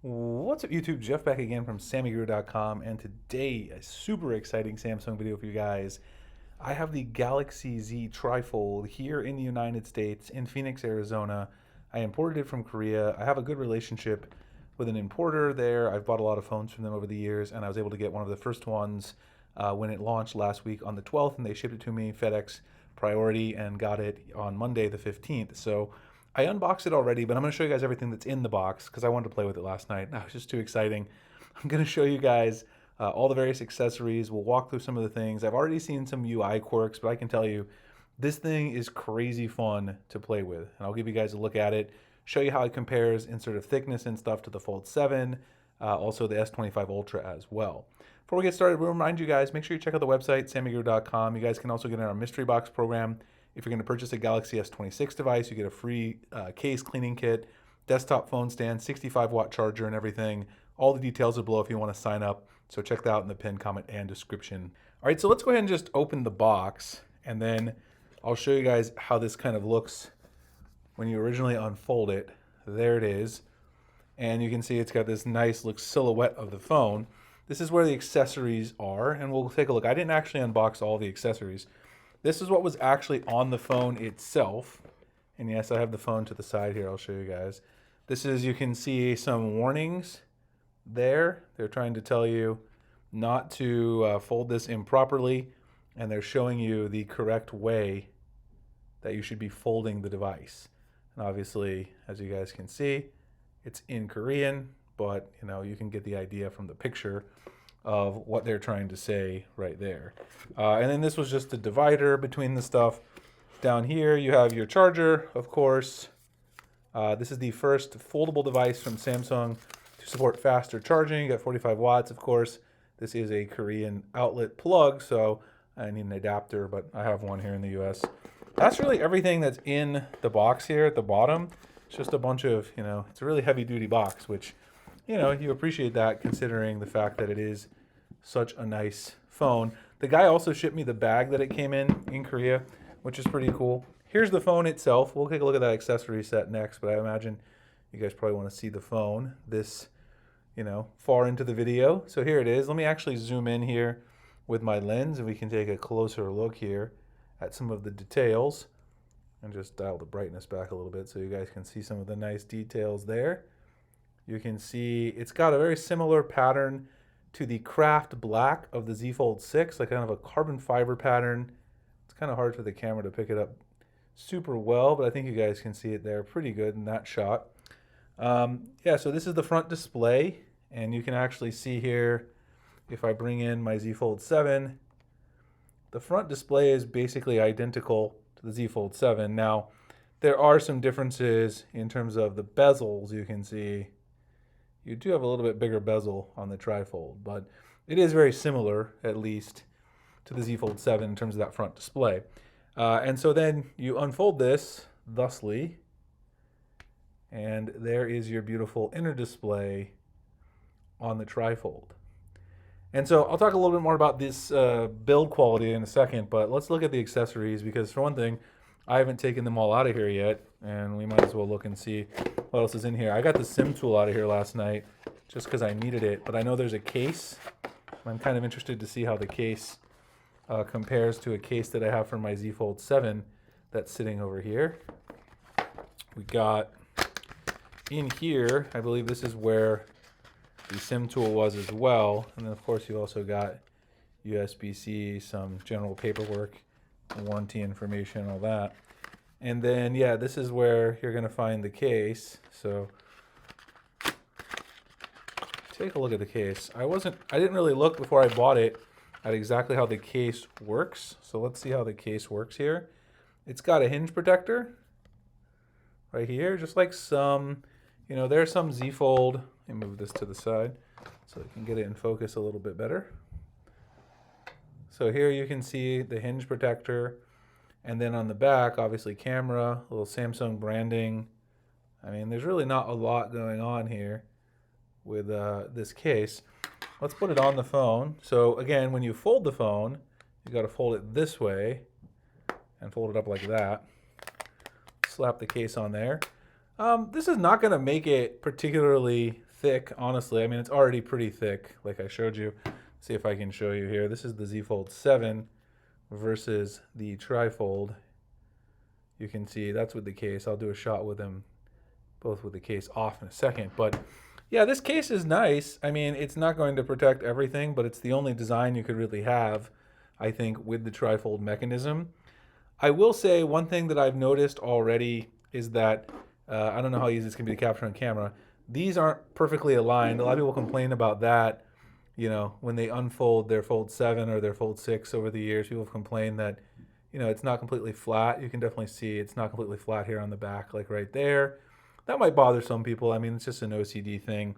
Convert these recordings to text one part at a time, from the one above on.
What's up YouTube? Jeff back again from SammyGuru.com, and today a super exciting Samsung video for you guys. I have the Galaxy Z Trifold here in the United States in Phoenix, Arizona. I imported it from Korea. I have a good relationship with an importer there. I've bought a lot of phones from them over the years, and I was able to get one of the first ones when it launched last week on the 12th, and they shipped it to me FedEx priority and got it on Monday the 15th. So I unboxed it already, but I'm going to show you guys everything that's in the box because I wanted to play with it last night. That was just too exciting. I'm going to show you guys all the various accessories. We'll walk through some of the things. I've already seen some UI quirks, but I can tell you this thing is crazy fun to play with. And I'll give you guys a look at it, show you how it compares in sort of thickness and stuff to the Fold 7, also the S25 Ultra as well. Before we get started, we'll remind you guys, make sure you check out the website, SammyGuru.com. You guys can also get in our mystery box program. If you're going to purchase a Galaxy S26 device, you get a free case cleaning kit, desktop phone stand, 65-watt charger and everything. All the details are below if you want to sign up. So check that out in the pinned comment and description. All right, so let's go ahead and just open the box, and then I'll show you guys how this kind of looks when you originally unfold it. There it is. And you can see it's got this nice look silhouette of the phone. This is where the accessories are, and we'll take a look. I didn't actually unbox all the accessories. This is what was actually on the phone itself. And yes, I have the phone to the side here. I'll show you guys. This is, you can see some warnings there. They're trying to tell you not to fold this improperly. And they're showing you the correct way that you should be folding the device. And obviously, as you guys can see, it's in Korean, but you can get the idea from the picture of what they're trying to say right there. And then this was just the divider between the stuff. Down here you have your charger, of course. This is the first foldable device from Samsung to support faster charging. You got 45 watts, of course. This is a Korean outlet plug, so I need an adapter, but I have one here in the US. That's really everything that's in the box here at the bottom. It's just a bunch of, it's a really heavy duty box, which, you appreciate that considering the fact that it is such a nice phone. The guy also shipped me the bag that it came in Korea, which is pretty cool. Here's the phone itself. We'll take a look at that accessory set next, but I imagine you guys probably want to see the phone this, far into the video. So here it is. Let me actually zoom in here with my lens, and we can take a closer look here at some of the details and just dial the brightness back a little bit so you guys can see some of the nice details there. You can see it's got a very similar pattern to the craft black of the Z Fold 6, like kind of a carbon fiber pattern. It's kind of hard for the camera to pick it up super well, but I think you guys can see it there pretty good in that shot. Yeah, so this is the front display, and you can actually see here, if I bring in my Z Fold 7, the front display is basically identical to the Z Fold 7. Now, there are some differences in terms of the bezels. You can see you do have a little bit bigger bezel on the Trifold, but it is very similar, at least, to the Z Fold 7 in terms of that front display. And so then you unfold this thusly, and there is your beautiful inner display on the Trifold. And so I'll talk a little bit more about this build quality in a second, but let's look at the accessories because, for one thing, I haven't taken them all out of here yet, and we might as well look and see what else is in here. I got the SIM tool out of here last night just because I needed it, but I know there's a case. I'm kind of interested to see how the case compares to a case that I have for my Z Fold 7 that's sitting over here. We got in here, I believe this is where the SIM tool was as well, and then of course you also got USB-C, some general paperwork, warranty information, all that. And then, yeah, this is where you're going to find the case. So take a look at the case. I didn't really look before I bought it at exactly how the case works. So let's see how the case works here. It's got a hinge protector right here, just like some, there's some Z Fold. Let me move this to the side so I can get it in focus a little bit better. So here you can see the hinge protector, and then on the back, obviously camera, a little Samsung branding. I mean, there's really not a lot going on here with this case. Let's put it on the phone. So again, when you fold the phone, you got to fold it this way and fold it up like that. Slap the case on there. This is not going to make it particularly thick, honestly. I mean, it's already pretty thick, like I showed you. See if I can show you here. This is the Z Fold 7 versus the Trifold. You can see that's with the case. I'll do a shot with them both with the case off in a second. But yeah, this case is nice. I mean, it's not going to protect everything, but it's the only design you could really have, I think, with the Trifold mechanism. I will say one thing that I've noticed already is that, I don't know how easy this can be to capture on camera, these aren't perfectly aligned. A lot of people complain about that, you know, when they unfold their Fold 7 or their Fold 6 over the years. People have complained that, you know, it's not completely flat. You can definitely see it's not completely flat here on the back, like right there. That might bother some people. I mean, it's just an OCD thing.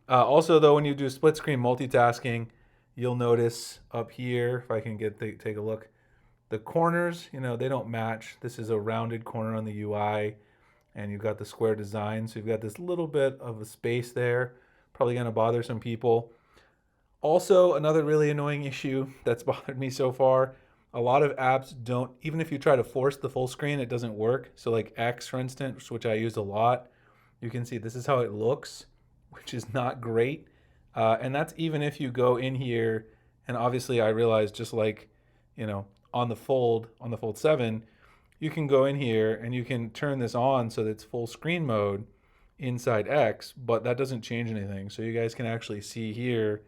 Also, though, when you do split screen multitasking, you'll notice up here, if I can take a look, the corners, you know, they don't match. This is a rounded corner on the UI, and you've got the square design. So you've got this little bit of a space there. Probably going to bother some people. Also, another really annoying issue that's bothered me so far, a lot of apps don't, even if you try to force the full screen, it doesn't work. So like X, for instance, which I use a lot, you can see this is how it looks, which is not great. And that's even if you go in here, and obviously I realize just like, you know, on the Fold 7, you can go in here and you can turn this on so that it's full screen mode inside X, but that doesn't change anything. So you guys can actually see here,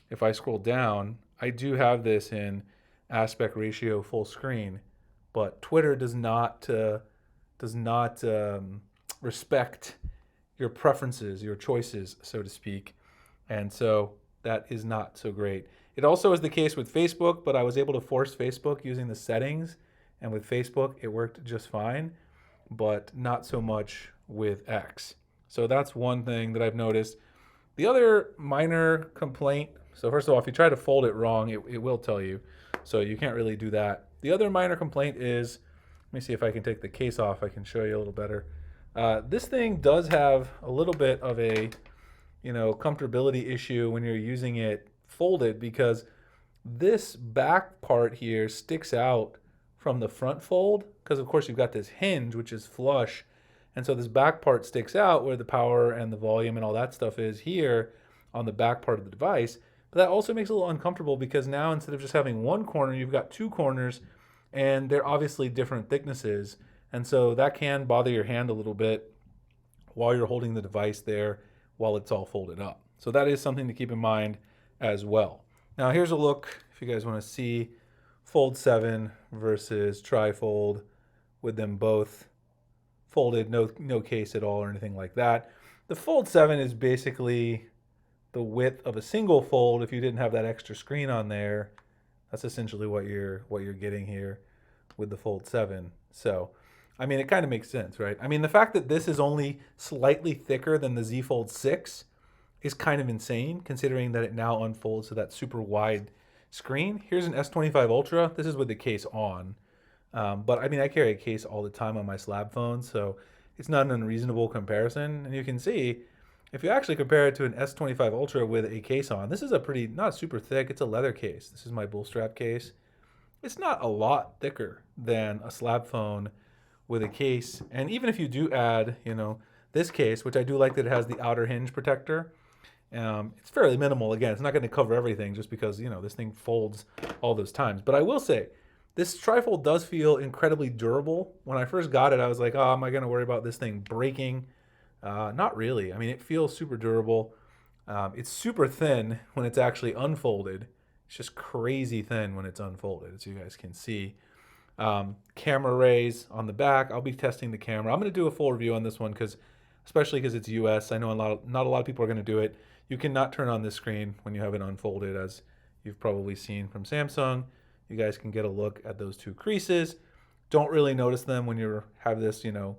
if I scroll down, I do have this in aspect ratio full screen, but Twitter does not respect your preferences, your choices, so to speak. And so that is not so great. It also is the case with Facebook, but I was able to force Facebook using the settings, and with Facebook it worked just fine, but not so much with X. So that's one thing that I've noticed. The other minor complaint, so first of all, if you try to fold it wrong, it will tell you. So you can't really do that. The other minor complaint is, let me see if I can take the case off. I can show you a little better. This thing does have a little bit of a, you know, comfortability issue when you're using it folded, because this back part here sticks out from the front fold, because of course you've got this hinge which is flush, and so this back part sticks out where the power and the volume and all that stuff is here on the back part of the device. But that also makes it a little uncomfortable, because now instead of just having one corner, you've got two corners, and they're obviously different thicknesses, and so that can bother your hand a little bit while you're holding the device there while it's all folded up. So that is something to keep in mind as well. Now here's a look, if you guys want to see, Fold 7 versus Trifold, with them both folded, no case at all or anything like that. The Fold 7 is basically the width of a single fold. If you didn't have that extra screen on there, that's essentially what you're getting here with the Fold 7. So, I mean, it kind of makes sense, right? I mean, the fact that this is only slightly thicker than the Z Fold 6 is kind of insane, considering that it now unfolds to that super wide screen. Here's an S25 Ultra. This is with the case on. But I mean, I carry a case all the time on my slab phone, so it's not an unreasonable comparison. And you can see, if you actually compare it to an S25 Ultra with a case on, this is a pretty, not super thick, it's a leather case. This is my bull strap case. It's not a lot thicker than a slab phone with a case. And even if you do add, you know, this case, which I do like that it has the outer hinge protector, it's fairly minimal. Again, it's not going to cover everything just because, you know, this thing folds all those times. But I will say, this Trifold does feel incredibly durable. When I first got it, I was like, oh, am I going to worry about this thing breaking? Not really. I mean, it feels super durable. It's super thin when it's actually unfolded. It's just crazy thin when it's unfolded, as you guys can see. Camera rays on the back. I'll be testing the camera. I'm going to do a full review on this one, especially because it's US. I know not a lot of people are going to do it. You cannot turn on this screen when you have it unfolded, as you've probably seen from Samsung. You guys can get a look at those two creases. Don't really notice them when you have this, you know,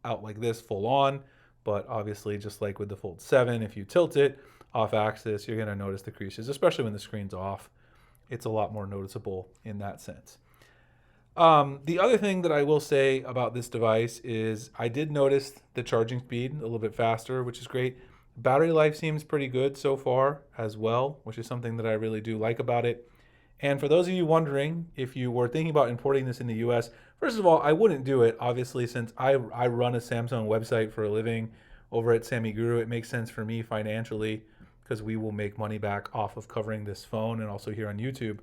out like this full on. But obviously, just like with the Fold 7, if you tilt it off axis, you're going to notice the creases, especially when the screen's off. It's a lot more noticeable in that sense. The other thing that I will say about this device is I did notice the charging speed a little bit faster, which is great. Battery life seems pretty good so far as well, which is something that I really do like about it. And for those of you wondering if you were thinking about importing this in the US, first of all, I wouldn't do it, obviously, since I run a Samsung website for a living, over at SammyGuru. It makes sense for me financially because we will make money back off of covering this phone and also here on YouTube.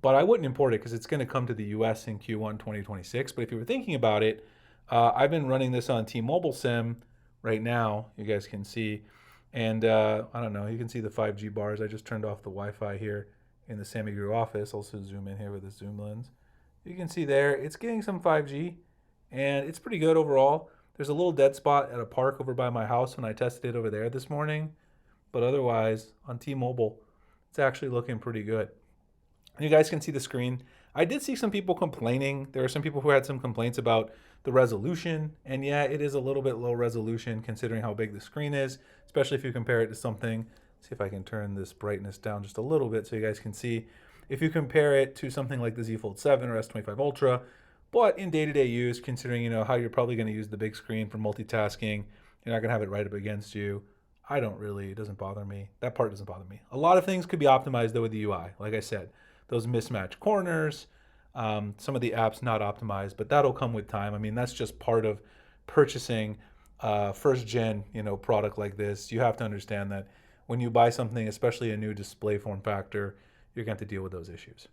But I wouldn't import it because it's going to come to the US in Q1 2026. But if you were thinking about it, I've been running this on T-Mobile SIM right now. You guys can see. And I don't know, you can see the 5G bars. I just turned off the Wi-Fi here in the SammyGuru office. Also zoom in here with the zoom lens. You can see there, it's getting some 5G and it's pretty good overall. There's a little dead spot at a park over by my house when I tested it over there this morning. But otherwise, on T-Mobile, it's actually looking pretty good. You guys can see the screen. I did see some people complaining. There are some people who had some complaints about the resolution. And yeah, it is a little bit low resolution considering how big the screen is, especially if you compare it to something. See if I can turn this brightness down just a little bit so you guys can see. If you compare it to something like the Z Fold 7 or S25 Ultra, but in day-to-day use, considering how you're probably going to use the big screen for multitasking, you're not going to have it right up against you. It doesn't bother me. That part doesn't bother me. A lot of things could be optimized though with the UI. Like I said, those mismatched corners, some of the apps not optimized, but that'll come with time. I mean, that's just part of purchasing first gen, product like this. You have to understand that when you buy something, especially a new display form factor, you're going to have to deal with those issues.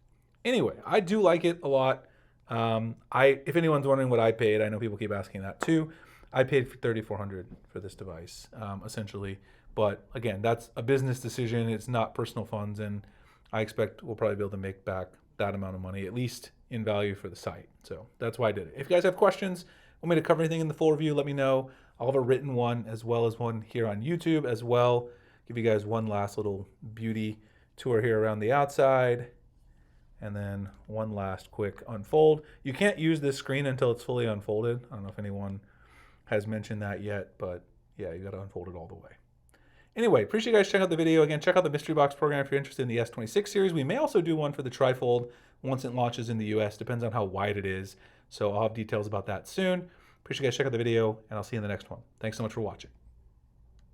Anyway, I do like it a lot. If anyone's wondering what I paid, I know people keep asking that too. I paid for $3,400 for this device, essentially. But again, that's a business decision. It's not personal funds, and I expect we'll probably be able to make back that amount of money, at least in value for the site. So that's why I did it. If you guys have questions, want me to cover anything in the full review, let me know. I'll have a written one as well as one here on YouTube as well. Give you guys one last little beauty tour here around the outside. And then one last quick unfold. You can't use this screen until it's fully unfolded. I don't know if anyone has mentioned that yet, but yeah, you got to unfold it all the way. Anyway, appreciate you guys checking out the video. Again, check out the mystery box program if you're interested in the S26 series. We may also do one for the Trifold once it launches in the US. Depends on how wide it is. So I'll have details about that soon. Appreciate you guys checking out the video, and I'll see you in the next one. Thanks so much for watching.